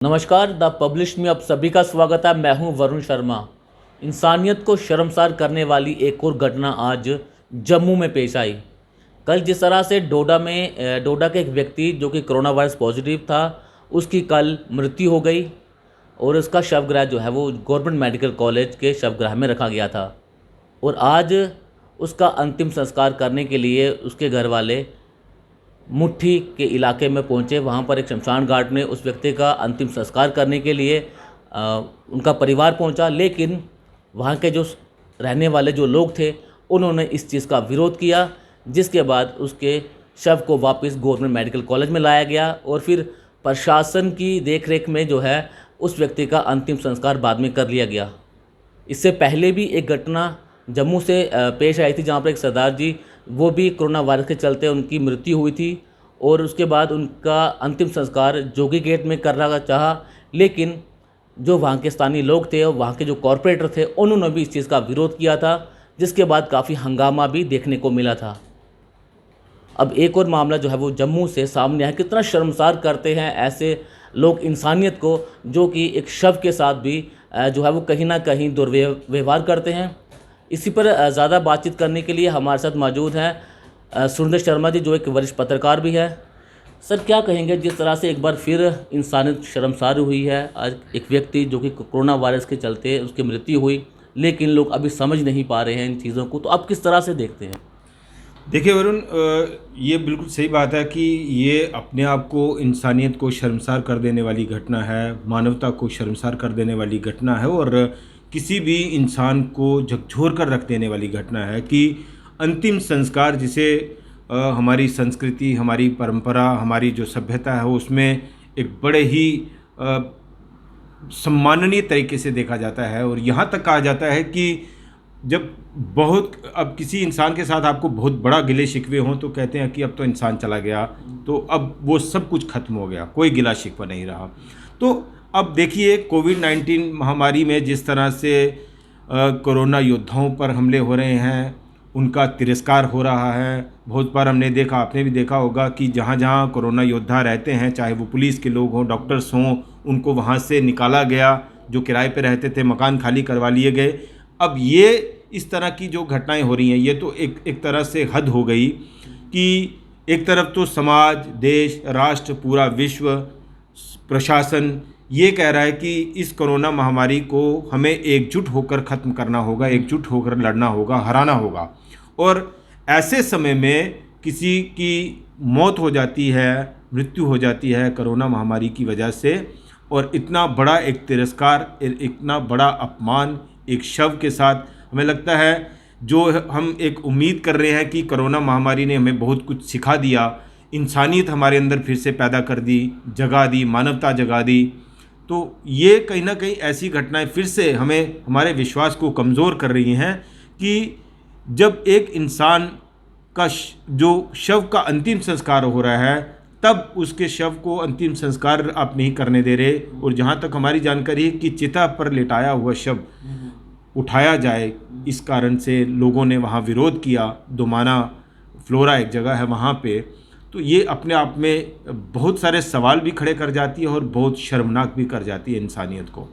नमस्कार, the publish में आप सभी का स्वागत है। मैं हूं वरुण शर्मा। इंसानियत को शर्मसार करने वाली एक और घटना आज जम्मू में पेश आई। कल जिस तरह से डोडा के एक व्यक्ति जो कि कोरोना वायरस पॉजिटिव था, उसकी कल मृत्यु हो गई और उसका शवगृह जो है वो गवर्नमेंट मेडिकल कॉलेज के शवगृह में रखा गया था। और आज उसका अंतिम संस्कार करने के लिए उसके घर वाले मुट्ठी के इलाके में पहुंचे। वहां पर एक शमशान घाट में उस व्यक्ति का अंतिम संस्कार करने के लिए उनका परिवार पहुंचा, लेकिन वहां के जो रहने वाले जो लोग थे उन्होंने इस चीज़ का विरोध किया, जिसके बाद उसके शव को वापस गवर्नमेंट मेडिकल कॉलेज में लाया गया और फिर प्रशासन की देखरेख में जो है उस व्यक्ति का अंतिम संस्कार बाद में कर लिया गया। इससे पहले भी एक घटना जम्मू से पेश आई थी, जहाँ पर एक सरदार जी वो भी कोरोना वायरस के चलते उनकी मृत्यु हुई थी और उसके बाद उनका अंतिम संस्कार जोगी गेट में करना चाहा, लेकिन जो वहाँ के स्थानीय लोग थे और वहाँ के जो कॉरपोरेटर थे उन्होंने भी इस चीज़ का विरोध किया था, जिसके बाद काफ़ी हंगामा भी देखने को मिला था। अब एक और मामला जो है वो जम्मू से सामने है। कितना शर्मसार करते हैं ऐसे लोग इंसानियत को, जो कि एक शव के साथ भी जो है वो कहीं ना कहीं दुर्व्यवहार करते हैं। इसी पर ज़्यादा बातचीत करने के लिए हमारे साथ मौजूद हैं सुरेंद्र शर्मा जी, जो एक वरिष्ठ पत्रकार भी है। सर, क्या कहेंगे जिस तरह से एक बार फिर इंसानियत शर्मसार हुई है? आज एक व्यक्ति जो कि कोरोना वायरस के चलते उसकी मृत्यु हुई, लेकिन लोग अभी समझ नहीं पा रहे हैं इन चीज़ों को, तो आप किस तरह से देखते हैं? देखिए वरुण, ये बिल्कुल सही बात है कि ये अपने आप को इंसानियत को शर्मसार कर देने वाली घटना है, मानवता को शर्मसार कर देने वाली घटना है और किसी भी इंसान को झकझोर कर रख देने वाली घटना है कि अंतिम संस्कार, जिसे हमारी संस्कृति, हमारी परंपरा, हमारी जो सभ्यता है उसमें एक बड़े ही सम्माननीय तरीके से देखा जाता है। और यहाँ तक कहा जाता है कि जब अब किसी इंसान के साथ आपको बहुत बड़ा गिले शिकवे हों तो कहते हैं कि अब तो इंसान चला गया, तो अब वो सब कुछ खत्म हो गया, कोई गिला शिकवा नहीं रहा। तो अब देखिए, कोविड-19 महामारी में जिस तरह से कोरोना योद्धाओं पर हमले हो रहे हैं, उनका तिरस्कार हो रहा है। बहुत बार हमने देखा, आपने भी देखा होगा कि जहाँ जहाँ कोरोना योद्धा रहते हैं, चाहे वो पुलिस के लोग हों, डॉक्टर्स हों, उनको वहाँ से निकाला गया। जो किराए पे रहते थे, मकान खाली करवा लिए गए। अब ये इस तरह की जो घटनाएं हो रही हैं, ये तो एक तरह से हद हो गई कि एक तरफ तो समाज, देश, राष्ट्र, पूरा विश्व, प्रशासन ये कह रहा है कि इस कोरोना महामारी को हमें एकजुट होकर ख़त्म करना होगा, एकजुट होकर लड़ना होगा, हराना होगा। और ऐसे समय में किसी की मौत हो जाती है, मृत्यु हो जाती है कोरोना महामारी की वजह से, और इतना बड़ा एक तिरस्कार, इतना बड़ा अपमान एक शव के साथ, हमें लगता है जो हम एक उम्मीद कर रहे हैं कि कोरोना महामारी ने हमें बहुत कुछ सिखा दिया, इंसानियत हमारे अंदर फिर से पैदा कर दी, जगा दी, मानवता जगा दी, तो ये कहीं ना कहीं ऐसी घटनाएं फिर से हमें, हमारे विश्वास को कमज़ोर कर रही हैं कि जब एक इंसान का जो शव का अंतिम संस्कार हो रहा है, तब उसके शव को अंतिम संस्कार आप नहीं करने दे रहे। और जहाँ तक हमारी जानकारी है कि चिता पर लिटाया हुआ शव उठाया जाए, इस कारण से लोगों ने वहाँ विरोध किया। दोमाना फ्लोरा एक जगह है वहाँ पे, तो ये अपने आप में बहुत सारे सवाल भी खड़े कर जाती है और बहुत शर्मनाक भी कर जाती है इंसानियत को,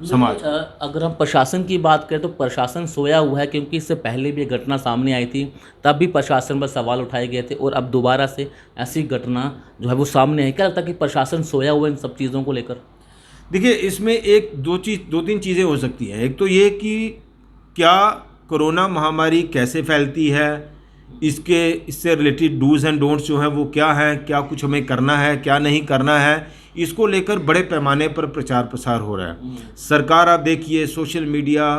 समाज। अगर हम प्रशासन की बात करें तो प्रशासन सोया हुआ है, क्योंकि इससे पहले भी एक घटना सामने आई थी, तब भी प्रशासन पर सवाल उठाए गए थे और अब दोबारा से ऐसी घटना जो है वो सामने है। क्या लगता है कि प्रशासन सोया हुआ है इन सब चीज़ों को लेकर? देखिए, इसमें दो तीन चीज़ें हो सकती हैं। एक तो ये कि क्या कोरोना महामारी कैसे फैलती है, इससे रिलेटेड डूज़ एंड डोंट्स जो हैं वो क्या हैं, क्या कुछ हमें करना है, क्या नहीं करना है, इसको लेकर बड़े पैमाने पर प्रचार प्रसार हो रहा है। सरकार, आप देखिए, सोशल मीडिया,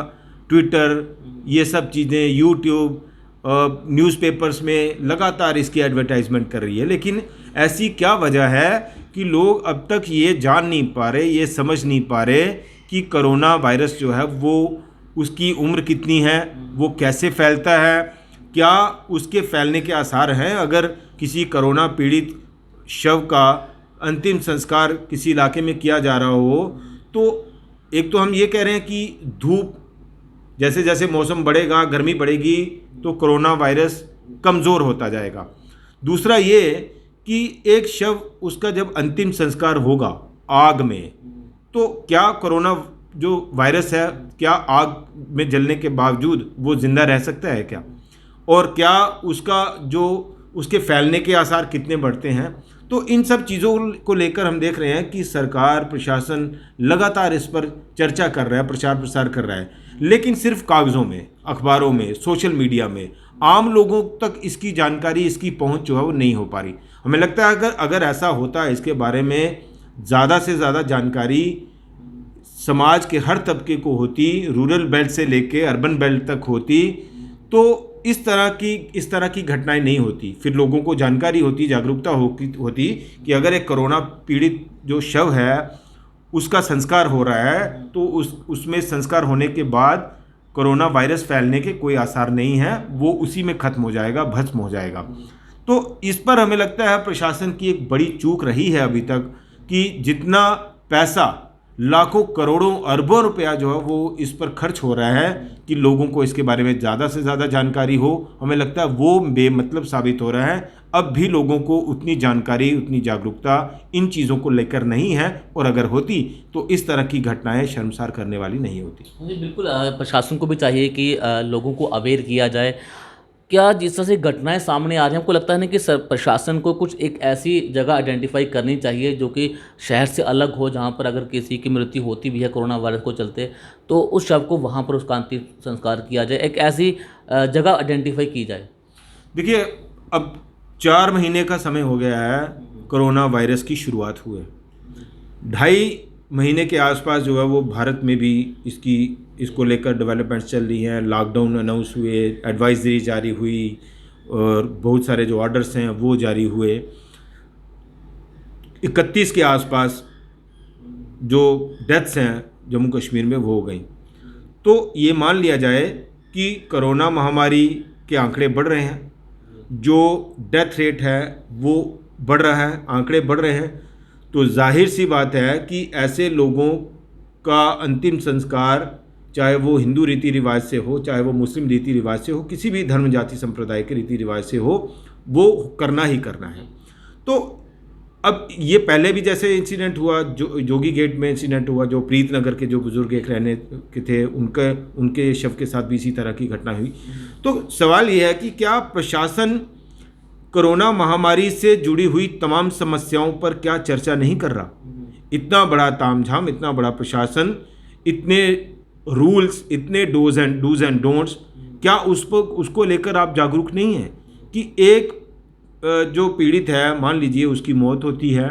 ट्विटर, ये सब चीज़ें, यूट्यूब, न्यूज़पेपर्स में लगातार इसकी एडवर्टाइजमेंट कर रही है। लेकिन ऐसी क्या वजह है कि लोग अब तक ये जान नहीं पा रहे, ये समझ नहीं पा रहे कि कोरोना वायरस जो है वो, उसकी उम्र कितनी है, वो कैसे फैलता है, क्या उसके फैलने के आसार हैं। अगर किसी कोरोना पीड़ित शव का अंतिम संस्कार किसी इलाके में किया जा रहा हो, तो एक तो हम ये कह रहे हैं कि धूप, जैसे जैसे मौसम बढ़ेगा, गर्मी बढ़ेगी, तो कोरोना वायरस कमज़ोर होता जाएगा। दूसरा ये कि एक शव, उसका जब अंतिम संस्कार होगा आग में, तो क्या कोरोना जो वायरस है, क्या आग में जलने के बावजूद वो ज़िंदा रह सकता है क्या? और क्या उसका जो उसके फैलने के आसार कितने बढ़ते हैं? तो इन सब चीज़ों को लेकर हम देख रहे हैं कि सरकार, प्रशासन लगातार इस पर चर्चा कर रहा है, प्रचार प्रसार कर रहा है, लेकिन सिर्फ कागज़ों में, अखबारों में, सोशल मीडिया में आम लोगों तक इसकी जानकारी, इसकी पहुंच जो है वो नहीं हो पा रही। हमें लगता है अगर ऐसा होता है, इसके बारे में ज़्यादा से ज़्यादा जानकारी समाज के हर तबके को होती, रूरल बेल्ट से लेके अर्बन बेल्ट तक होती, तो इस तरह की घटनाएं नहीं होती। फिर लोगों को जानकारी होती, जागरूकता होती कि अगर एक कोरोना पीड़ित जो शव है उसका संस्कार हो रहा है तो उसमें संस्कार होने के बाद कोरोना वायरस फैलने के कोई आसार नहीं है, वो उसी में ख़त्म हो जाएगा, भस्म हो जाएगा। तो इस पर हमें लगता है प्रशासन की एक बड़ी चूक रही है अभी तक कि जितना पैसा, लाखों करोड़ों अरबों रुपया जो है वो इस पर खर्च हो रहा है कि लोगों को इसके बारे में ज़्यादा से ज़्यादा जानकारी हो, हमें लगता है वो बेमतलब साबित हो रहा है। अब भी लोगों को उतनी जानकारी, उतनी जागरूकता इन चीज़ों को लेकर नहीं है, और अगर होती तो इस तरह की घटनाएं शर्मसार करने वाली नहीं होती। जी बिल्कुल, प्रशासन को भी चाहिए कि लोगों को अवेयर किया जाए। क्या जिस तरह से घटनाएं सामने आ रही हैं, हमको लगता है ना कि प्रशासन को कुछ एक ऐसी जगह आइडेंटिफाई करनी चाहिए जो कि शहर से अलग हो, जहां पर अगर किसी की मृत्यु होती भी है कोरोना वायरस को चलते, तो उस शव को वहां पर उसका अंतिम संस्कार किया जाए, एक ऐसी जगह आइडेंटिफाई की जाए। देखिए, अब 4 महीने का समय हो गया है कोरोना वायरस की शुरुआत हुए। 2.5 महीने के आसपास जो है वो भारत में भी इसको लेकर डेवलपमेंट्स चल रही हैं। लॉकडाउन अनाउंस हुए, एडवाइजरी जारी हुई, और बहुत सारे जो ऑर्डर्स हैं वो जारी हुए। 31 के आसपास जो डेथ्स हैं जम्मू कश्मीर में वो हो गई। तो ये मान लिया जाए कि कोरोना महामारी के आंकड़े बढ़ रहे हैं, जो डेथ रेट है वो बढ़ रहा है, आंकड़े बढ़ रहे हैं। तो जाहिर सी बात है कि ऐसे लोगों का अंतिम संस्कार, चाहे वो हिंदू रीति रिवाज से हो, चाहे वो मुस्लिम रीति रिवाज से हो, किसी भी धर्म जाति संप्रदाय के रीति रिवाज से हो, वो करना ही करना है। तो अब ये पहले भी जैसे इंसिडेंट हुआ, जो जोगी गेट में इंसिडेंट हुआ, जो प्रीत नगर के जो बुजुर्ग एक रहने के थे, उनके शव के साथ भी इसी तरह की घटना हुई। तो सवाल ये है कि क्या प्रशासन कोरोना महामारी से जुड़ी हुई तमाम समस्याओं पर क्या चर्चा नहीं कर रहा? इतना बड़ा तामझाम, इतना बड़ा प्रशासन, इतने रूल्स, इतने डूज एंड डोंट्स, क्या उसको लेकर आप जागरूक नहीं हैं कि एक जो पीड़ित है, मान लीजिए उसकी मौत होती है,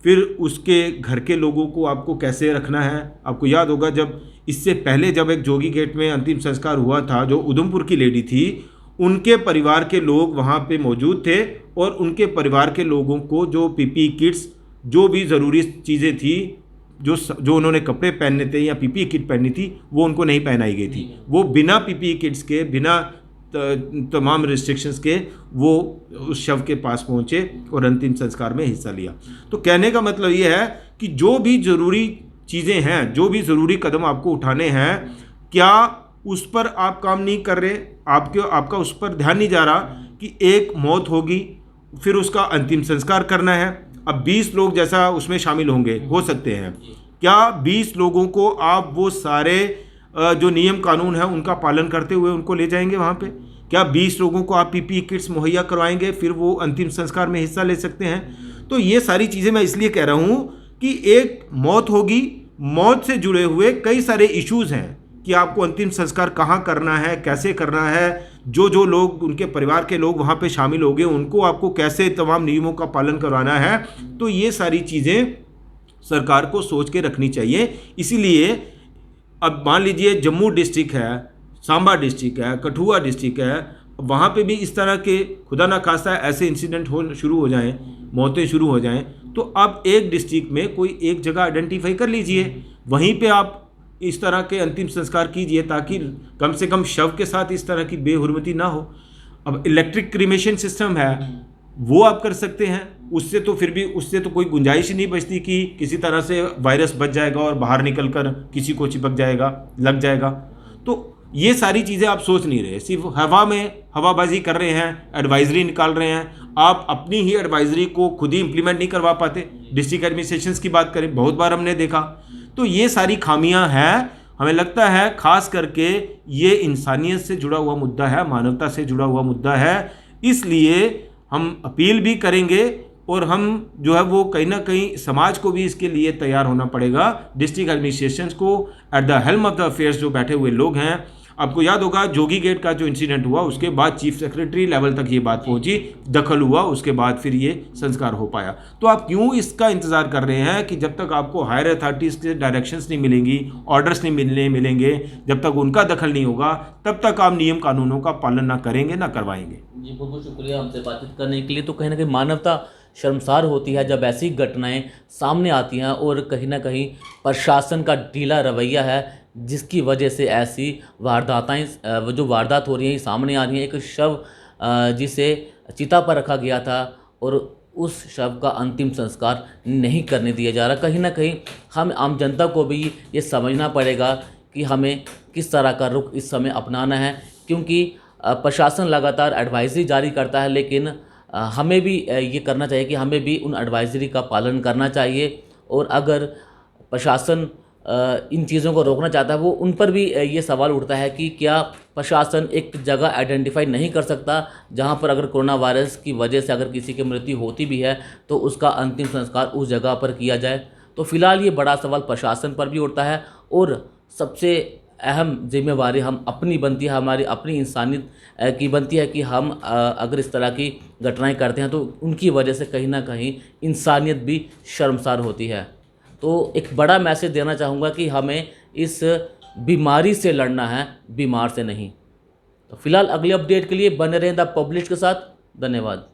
फिर उसके घर के लोगों को आपको कैसे रखना है? आपको याद होगा जब इससे पहले जब एक जोगी गेट में अंतिम संस्कार हुआ था, जो उधमपुर की लेडी थी, उनके परिवार के लोग वहाँ पे मौजूद थे, और उनके परिवार के लोगों को जो पीपीई किट्स, जो भी ज़रूरी चीज़ें थी, जो उन्होंने कपड़े पहनने थे या पीपीई किट पहननी थी, वो उनको नहीं पहनाई गई थी। वो बिना पीपीई किट्स के, बिना तमाम रिस्ट्रिक्शंस के वो उस शव के पास पहुँचे और अंतिम संस्कार में हिस्सा लिया। तो कहने का मतलब ये है कि जो भी ज़रूरी चीज़ें हैं, जो भी ज़रूरी कदम आपको उठाने हैं, क्या उस पर आप काम नहीं कर रहे? आपका उस पर ध्यान नहीं जा रहा कि एक मौत होगी, फिर उसका अंतिम संस्कार करना है। अब 20 लोग जैसा उसमें शामिल होंगे, हो सकते हैं, क्या 20 लोगों को आप वो सारे जो नियम कानून है उनका पालन करते हुए उनको ले जाएंगे वहाँ पे? क्या 20 लोगों को आप पीपीई किट्स मुहैया करवाएंगे, फिर वो अंतिम संस्कार में हिस्सा ले सकते हैं? तो ये सारी चीज़ें मैं इसलिए कह रहा हूँ कि एक मौत होगी, मौत से जुड़े हुए कई सारे इश्यूज़ हैं कि आपको अंतिम संस्कार कहाँ करना है, कैसे करना है, जो लोग, उनके परिवार के लोग वहाँ पे शामिल होंगे, उनको आपको कैसे तमाम नियमों का पालन करवाना है। तो ये सारी चीज़ें सरकार को सोच के रखनी चाहिए। इसीलिए अब मान लीजिए जम्मू डिस्ट्रिक्ट है, सांबा डिस्ट्रिक्ट है, कठुआ डिस्ट्रिक्ट है, वहाँ पे भी इस तरह के खुदा ना खास्ता ऐसे इंसिडेंट शुरू हो जाएं, मौतें शुरू हो जाएं, तो आप एक डिस्ट्रिक्ट में कोई एक जगह आइडेंटिफाई कर लीजिए, वहीं पे आप इस तरह के अंतिम संस्कार कीजिए, ताकि कम से कम शव के साथ इस तरह की बेहुरमती ना हो। अब इलेक्ट्रिक क्रीमेशन सिस्टम है, वो आप कर सकते हैं, उससे तो फिर भी उससे तो कोई गुंजाइश ही नहीं बचती कि किसी तरह से वायरस बच जाएगा और बाहर निकल कर किसी को चिपक जाएगा, लग जाएगा। तो ये सारी चीज़ें आप सोच नहीं रहे, सिर्फ हवा में हवाबाजी कर रहे हैं, एडवाइजरी निकाल रहे हैं। आप अपनी ही एडवाइजरी को खुद ही इम्प्लीमेंट नहीं करवा पाते। डिस्ट्रिक्ट एडमिनिस्ट्रेशंस की बात करें, बहुत बार हमने देखा तो ये सारी खामियां हैं। हमें लगता है खास करके ये इंसानियत से जुड़ा हुआ मुद्दा है, मानवता से जुड़ा हुआ मुद्दा है। इसलिए हम अपील भी करेंगे और हम जो है वो कहीं ना कहीं समाज को भी इसके लिए तैयार होना पड़ेगा। डिस्ट्रिक्ट एडमिनिस्ट्रेशन को at the helm of the affairs जो बैठे हुए लोग हैं, आपको याद होगा जोगी गेट का जो इंसिडेंट हुआ उसके बाद चीफ सेक्रेटरी लेवल तक ये बात पहुंची, दखल हुआ, उसके बाद फिर ये संस्कार हो पाया। तो आप क्यों इसका इंतज़ार कर रहे हैं कि जब तक आपको हायर अथॉरिटीज़ के डायरेक्शंस नहीं मिलेंगी, ऑर्डर्स नहीं मिलेंगे, जब तक उनका दखल नहीं होगा तब तक आप नियम कानूनों का पालन ना करेंगे ना करवाएंगे। जी बहुत बहुत शुक्रिया हमसे बातचीत करने के लिए। तो कहीं ना कहीं मानवता शर्मसार होती है जब ऐसी घटनाएं सामने आती हैं और कहीं ना कहीं प्रशासन का ढीला रवैया है जिसकी वजह से ऐसी वारदातें जो वारदात हो रही हैं सामने आ रही हैं। एक शव जिसे चिता पर रखा गया था और उस शव का अंतिम संस्कार नहीं करने दिया जा रहा। कहीं ना कहीं हम आम जनता को भी ये समझना पड़ेगा कि हमें किस तरह का रुख इस समय अपनाना है, क्योंकि प्रशासन लगातार एडवाइजरी जारी करता है, लेकिन हमें भी ये करना चाहिए कि हमें भी उन एडवाइजरी का पालन करना चाहिए। और अगर प्रशासन इन चीज़ों को रोकना चाहता है, वो उन पर भी ये सवाल उठता है कि क्या प्रशासन एक जगह आइडेंटिफाई नहीं कर सकता जहां पर अगर कोरोना वायरस की वजह से अगर किसी की मृत्यु होती भी है तो उसका अंतिम संस्कार उस जगह पर किया जाए। तो फिलहाल ये बड़ा सवाल प्रशासन पर भी उठता है और सबसे अहम जिम्मेवारी हम अपनी बनती है, हमारी अपनी इंसानियत की बनती है कि हम अगर इस तरह की घटनाएं करते हैं तो उनकी वजह से कहीं ना कहीं इंसानियत भी शर्मसार होती है। तो एक बड़ा मैसेज देना चाहूँगा कि हमें इस बीमारी से लड़ना है, बीमार से नहीं। तो फिलहाल अगले अपडेट के लिए बने रहें द पब्लिश के साथ। धन्यवाद।